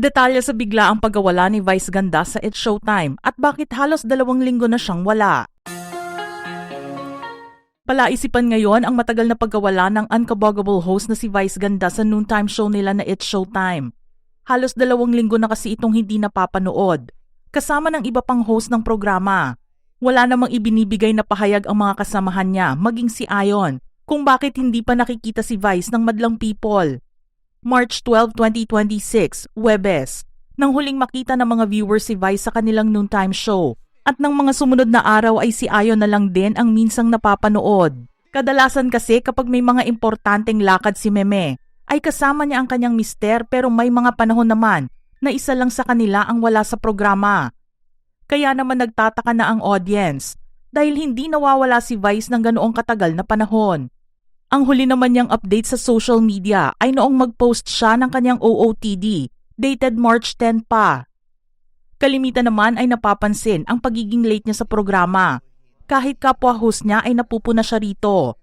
Detalye sa biglaang pagkawala ni Vice Ganda sa It's Showtime at bakit halos 2 linggo na siyang wala. Palaisipan ngayon ang matagal na pagkawala ng unkabaggable host na si Vice Ganda sa noontime show nila na It's Showtime. Halos 2 linggo na kasi itong hindi napapanood, kasama ng iba pang host ng programa. Wala namang ibinibigay na pahayag ang mga kasamahan niya, maging si Ayon, kung bakit hindi pa nakikita si Vice ng madlang people. March 12, 2026, Huwebes, nang huling makita ng mga viewers si Vice sa kanilang noontime show. At ng mga sumunod na araw ay si Ayon na lang din ang minsang napapanood. Kadalasan kasi kapag may mga importanteng lakad si Meme, ay kasama niya ang kanyang mister, pero may mga panahon naman na isa lang sa kanila ang wala sa programa. Kaya naman nagtataka na ang audience dahil hindi nawawala si Vice ng ganoong katagal na panahon. Ang huli naman niyang update sa social media ay noong mag-post siya ng kanyang OOTD, dated March 10 pa. Kalimitan naman ay napapansin ang pagiging late niya sa programa. Kahit kapwa host niya ay napupuna siya rito.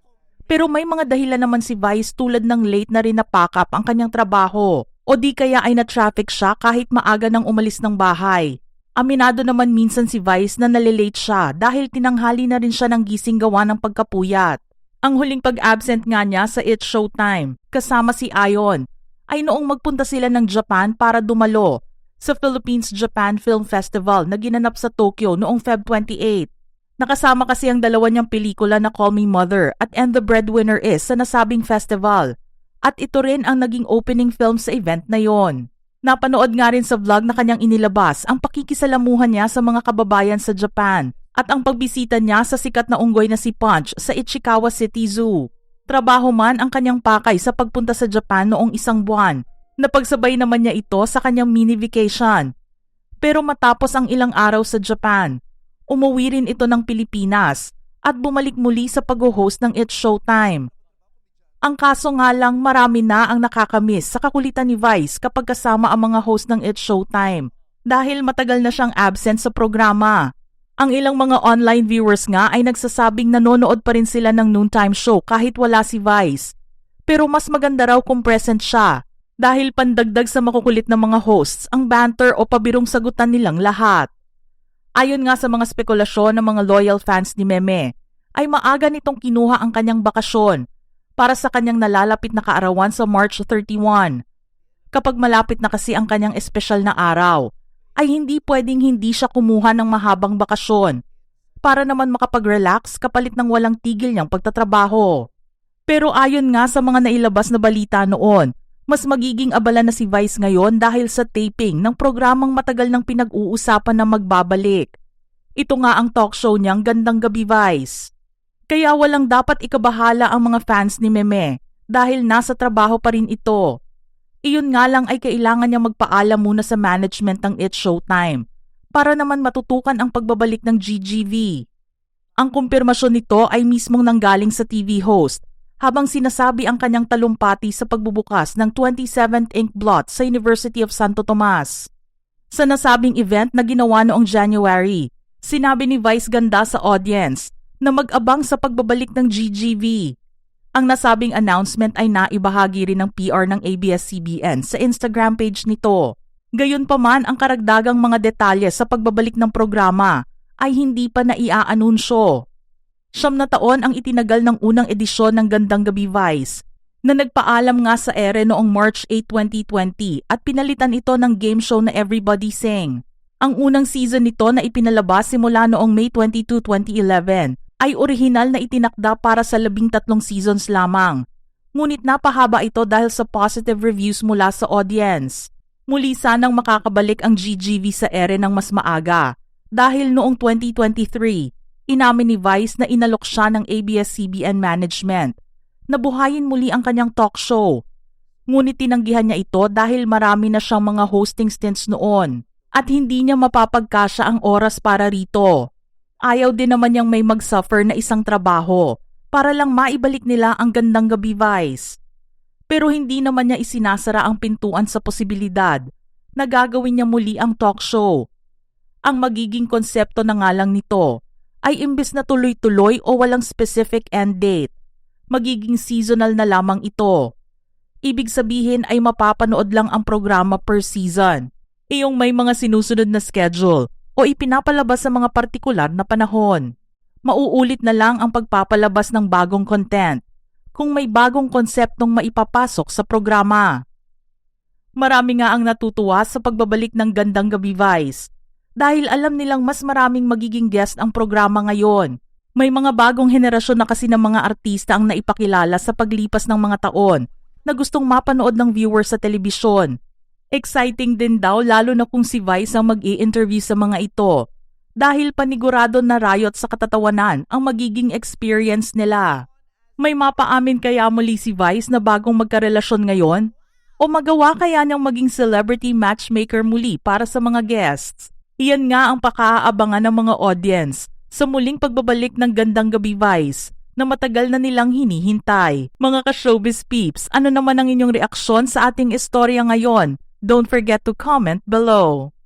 Pero may mga dahilan naman si Vice tulad ng late na rin na pack up ang kanyang trabaho o di kaya ay na-traffic siya kahit maaga nang umalis ng bahay. Aminado naman minsan si Vice na nalilate siya dahil tinanghali na rin siya ng gising gawa ng pagkapuyat. Ang huling pag-absent nga niya sa It's Showtime, kasama si Ayon, ay noong magpunta sila ng Japan para dumalo sa Philippines-Japan Film Festival na ginanap sa Tokyo noong Feb 28. Nakasama kasi ang dalawa niyang pelikula na Call Me Mother at And the Breadwinner Is sa nasabing festival. At ito rin ang naging opening film sa event na yon. Napanood nga rin sa vlog na kanyang inilabas ang pakikisalamuhan niya sa mga kababayan sa Japan at ang pagbisita niya sa sikat na unggoy na si Punch sa Ichikawa City Zoo. Trabaho man ang kanyang pakay sa pagpunta sa Japan noong 1 buwan. Napagsabay naman niya ito sa kanyang mini vacation. Pero matapos ang ilang araw sa Japan, umuwi rin ito ng Pilipinas at bumalik muli sa pag-host ng It's Showtime. Ang kaso nga lang, marami na ang nakakamiss sa kakulitan ni Vice kapag kasama ang mga host ng It's Showtime dahil matagal na siyang absent sa programa. Ang ilang mga online viewers nga ay nagsasabing nanonood pa rin sila ng noontime show kahit wala si Vice. Pero mas maganda raw kung present siya dahil pandagdag sa makukulit na mga hosts ang banter o pabirong sagutan nilang lahat. Ayon nga sa mga spekulasyon ng mga loyal fans ni Meme, ay maaga nitong kinuha ang kanyang bakasyon para sa kanyang nalalapit na kaarawan sa March 31. Kapag malapit na kasi ang kanyang espesyal na araw, ay hindi pwedeng hindi siya kumuha ng mahabang bakasyon para naman makapag-relax kapalit ng walang tigil niyang pagtatrabaho. Pero ayon nga sa mga nailabas na balita noon, mas magiging abala na si Vice ngayon dahil sa taping ng programang matagal nang pinag-uusapan na magbabalik. Ito nga ang talk show niyang Gandang Gabi Vice. Kaya walang dapat ikabahala ang mga fans ni Meme dahil nasa trabaho pa rin ito. Iyon nga lang ay kailangan niya magpaalam muna sa management ng It's Showtime para naman matutukan ang pagbabalik ng GGV. Ang kumpirmasyon nito ay mismong nanggaling sa TV host habang sinasabi ang kanyang talumpati sa pagbubukas ng 27th ink blot sa University of Santo Tomas. Sa nasabing event na ginawa noong January, sinabi ni Vice Ganda sa audience na mag-abang sa pagbabalik ng GGV. Ang nasabing announcement ay naibahagi rin ng PR ng ABS-CBN sa Instagram page nito. Gayunpaman, ang karagdagang mga detalye sa pagbabalik ng programa ay hindi pa naiaanunsyo. 9 na taon ang itinagal ng unang edisyon ng Gandang Gabi Vice na nagpaalam nga sa ere noong March 8, 2020 at pinalitan ito ng game show na Everybody Sing. Ang unang season nito na ipinalabas simula noong May 22, 2011 ay orihinal na itinakda para sa 13 seasons lamang. Ngunit napahaba ito dahil sa positive reviews mula sa audience. Muli sanang makakabalik ang GGV sa ere ng mas maaga dahil noong 2023, inamin ni Vice na inalok siya ng ABS-CBN management na buhayin muli ang kanyang talk show. Ngunit tinanggihan niya ito dahil marami na siyang mga hosting stints noon at hindi niya mapapagkasya ang oras para rito. Ayaw din naman niyang may mag-suffer na isang trabaho para lang maibalik nila ang Gandang Gabi Vice. Pero hindi naman niya isinasara ang pintuan sa posibilidad na gagawin niya muli ang talk show. Ang magiging konsepto na nga lang nito ay imbes na tuloy-tuloy o walang specific end date, magiging seasonal na lamang ito. Ibig sabihin ay mapapanood lang ang programa per season. Iyong may mga sinusunod na schedule o ipinapalabas sa mga partikular na panahon. Mauulit na lang ang pagpapalabas ng bagong content kung may bagong konseptong maipapasok sa programa. Marami nga ang natutuwa sa pagbabalik ng Gandang Gabi Vice dahil alam nilang mas maraming magiging guest ang programa ngayon. May mga bagong henerasyon na kasi ng mga artista ang naipakilala sa paglipas ng mga taon na gustong mapanood ng viewers sa telebisyon. Exciting din daw lalo na kung si Vice ang mag-i-interview sa mga ito dahil panigurado na rayot sa katatawanan ang magiging experience nila. May mapaamin kaya muli si Vice na bagong magkarelasyon ngayon? O magawa kaya niyang maging celebrity matchmaker muli para sa mga guests? Iyan nga ang pakaaabangan ng mga audience sa muling pagbabalik ng Gandang Gabi Vice na matagal na nilang hinihintay. Mga ka-showbiz peeps, ano naman ang inyong reaksyon sa ating istorya ngayon? Don't forget to comment below.